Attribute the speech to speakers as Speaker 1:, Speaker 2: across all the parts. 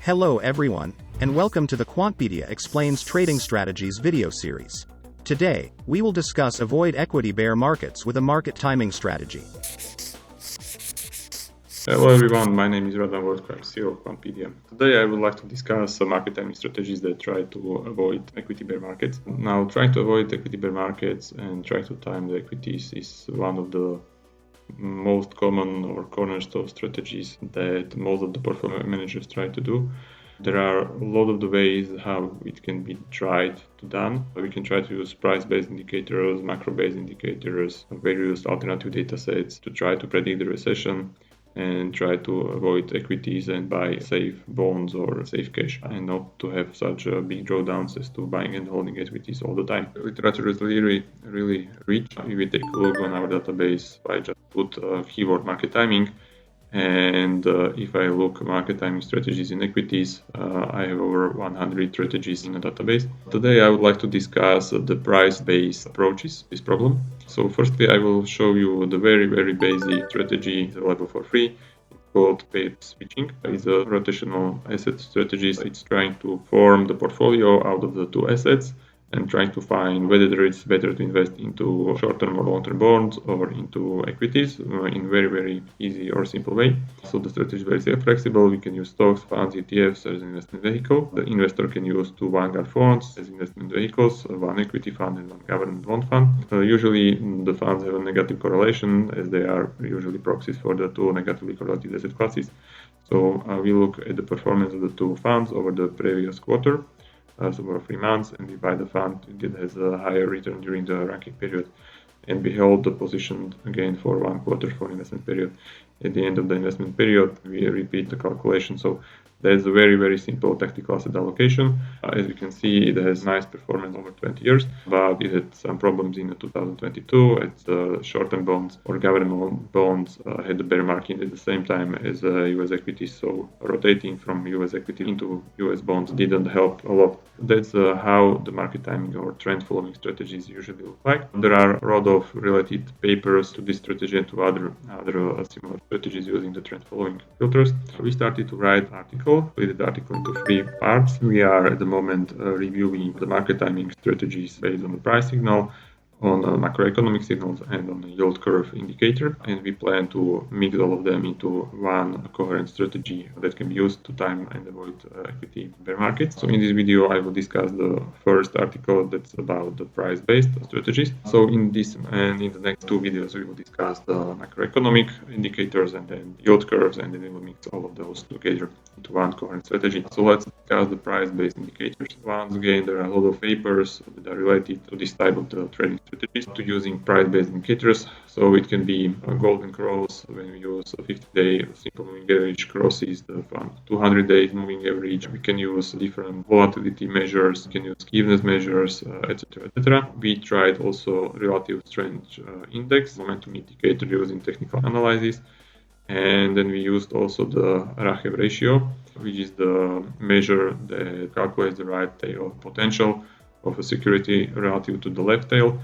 Speaker 1: Hello everyone, and welcome to the Quantpedia Explains Trading Strategies video series. Today, we will discuss avoid equity bear markets with a market timing strategy.
Speaker 2: Hello everyone, my name is Radovan Vojtko, I'm CEO of Quantpedia. Today I would like to discuss some market timing strategies that try to avoid equity bear markets. Now, trying to avoid equity bear markets and try to time the equities is one of the most common or cornerstone strategies that most of the portfolio managers try to do. There are a lot of the ways how it can be tried to done. We can try to use price-based indicators, macro-based indicators, various alternative data sets to try to predict the recession and try to avoid equities and buy safe bonds or safe cash and not to have such big drawdowns as to buying and holding equities all the time. Literature is really rich. If we take a look on our database, I just put keyword market timing, and if I look market timing strategies in equities, I have over 100 strategies in the database. Today I would like to discuss the price-based approaches, this problem. So firstly, I will show you the very basic strategy available for free. It's called pair switching. It's a rotational asset strategy. It's trying to form the portfolio out of the two assets and trying to find whether it's better to invest into short-term or long-term bonds or into equities in very easy or simple way. So the strategy is very flexible. We can use stocks, funds, ETFs as an investment vehicle. The investor can use two Vanguard funds as investment vehicles, one equity fund and one government bond fund. Usually the funds have a negative correlation as they are usually proxies for the two negatively correlated asset classes. So we look at the performance of the two funds over the previous quarter. So over 3 months, and we buy the fund that has a higher return during the ranking period, and we hold the position again for 1 quarter for investment period. At the end of the investment period, we repeat the calculation. So there's a very simple tactical asset allocation. As you can see, it has nice performance over 20 years, but it had some problems in 2022 as short-term bonds or government bonds had the bear market at the same time as US equities. So rotating from US equity into US bonds didn't help a lot. That's how the market timing or trend following strategies usually look like. There are a lot of related papers to this strategy and to other similar strategies using the trend following filters. We started to write articles. Split the article into 3 parts. We are at the moment reviewing the market timing strategies based on the price signal, on macroeconomic signals, and on the yield curve indicator, and we plan to mix all of them into one coherent strategy that can be used to time and avoid equity bear markets. So in this video I will discuss the first article that's about the price-based strategies. So in this and in the next 2 videos we will discuss the macroeconomic indicators and then yield curves, and then we will mix all of those together into one coherent strategy. So let's discuss the price-based indicators. Once again, there are a lot of papers that are related to this type of the trading strategies to using price-based indicators. So it can be a golden cross when we use a 50-day simple moving average crosses the 200 days moving average. We can use different volatility measures, we can use skewness measures, etc. We tried also relative strength index, momentum indicator using technical analysis, and then we used also the Rachev ratio, which is the measure that calculates the right tail potential of a security relative to the left tail.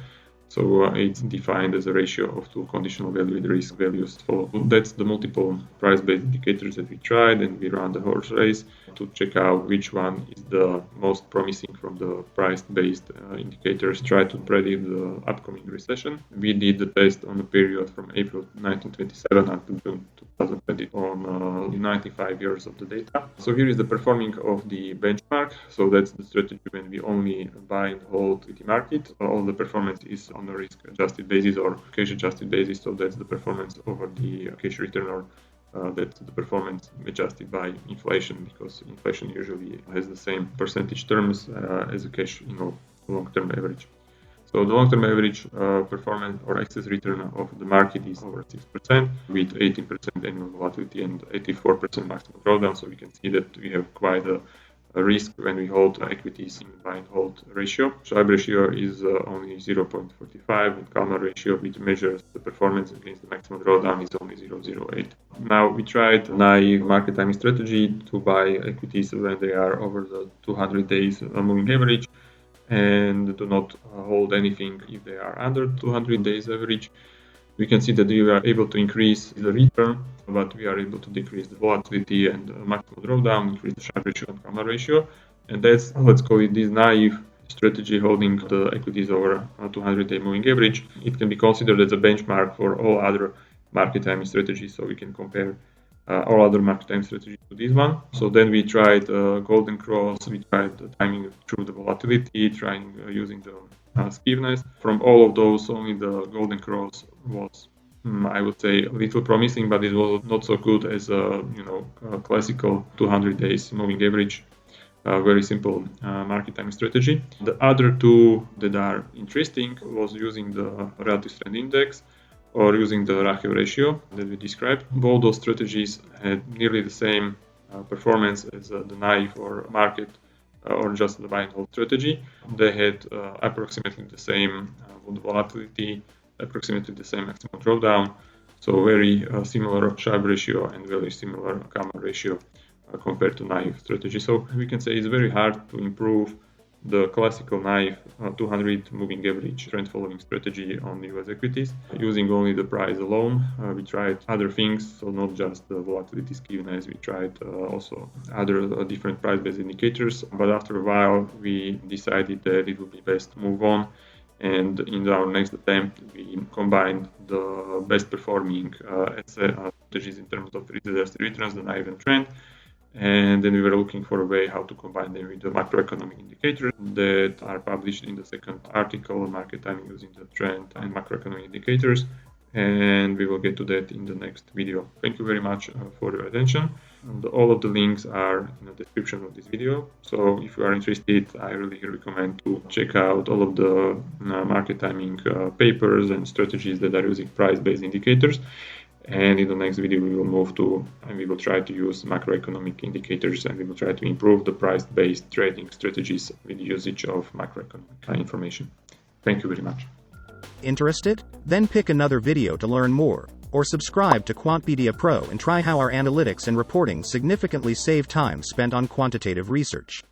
Speaker 2: So it's defined as a ratio of 2 conditional valued risk values followed. That's the multiple price-based indicators that we tried, and we ran the horse race to check out which one is the most promising from the price-based indicators. Try to predict the upcoming recession. We did the test on the period from April 1927 until June 2020 on 95 years of the data. So here is the performing of the benchmark. So that's the strategy when we only buy and hold equity market. All the performance is on a risk-adjusted basis or cash-adjusted basis. So that's the performance over the cash return, or that's the performance adjusted by inflation, because inflation usually has the same percentage terms as a cash long-term average. So the long-term average performance or excess return of the market is over 6% with 18% annual volatility and 84% maximum drawdown. So we can see that we have quite a risk when we hold equities in buy and hold ratio. Schwab ratio is only 0.45, and Kalman ratio, which measures the performance against the maximum drawdown, is only 0.08. Now we tried a naive market timing strategy to buy equities when they are over the 200 days moving average, and do not hold anything if they are under 200 days average. we can see that we are able to increase the return, but we are able to decrease the volatility and maximum drawdown, increase the Sharpe ratio and gamma ratio. And that's, let's call it, this naive strategy holding the equities over 200-day moving average. It can be considered as a benchmark for all other market timing strategies, so we can compare all other market timing strategies to this one. So then we tried golden cross, we tried the timing through the volatility, trying using the skewness. From all of those, only the golden cross was, I would say, a little promising, but it was not so good as a classical 200 days moving average. Very simple market timing strategy. The other two that are interesting was using the relative strength index or using the Radovan ratio that we described. Both those strategies had nearly the same performance as the naive or market or just the buy and hold strategy. They had approximately the same volatility, approximately the same maximum drawdown, so very similar Sharpe ratio and very similar gamma ratio compared to naive strategy. So we can say it's very hard to improve the classical naive 200 moving average trend following strategy on US equities using only the price alone. We tried other things, so not just the volatility skewness, we tried also other different price-based indicators, but after a while we decided that it would be best to move on, and in our next attempt we combined the best performing strategies in terms of risk-adjusted returns, the naive and trend. And then we were looking for a way how to combine them with the macroeconomic indicators that are published in the second article, market timing using the trend and macroeconomic indicators. And we will get to that in the next video. Thank you very much for your attention. And all of the links are in the description of this video. So if you are interested, I really recommend to check out all of the market timing papers and strategies that are using price-based indicators. And in the next video, we will move to, and we will try to use macroeconomic indicators, and we will try to improve the price-based trading strategies with the usage of macroeconomic information. Thank you very much.
Speaker 1: Interested? Then pick another video to learn more, or subscribe to Quantpedia Pro and try how our analytics and reporting significantly save time spent on quantitative research.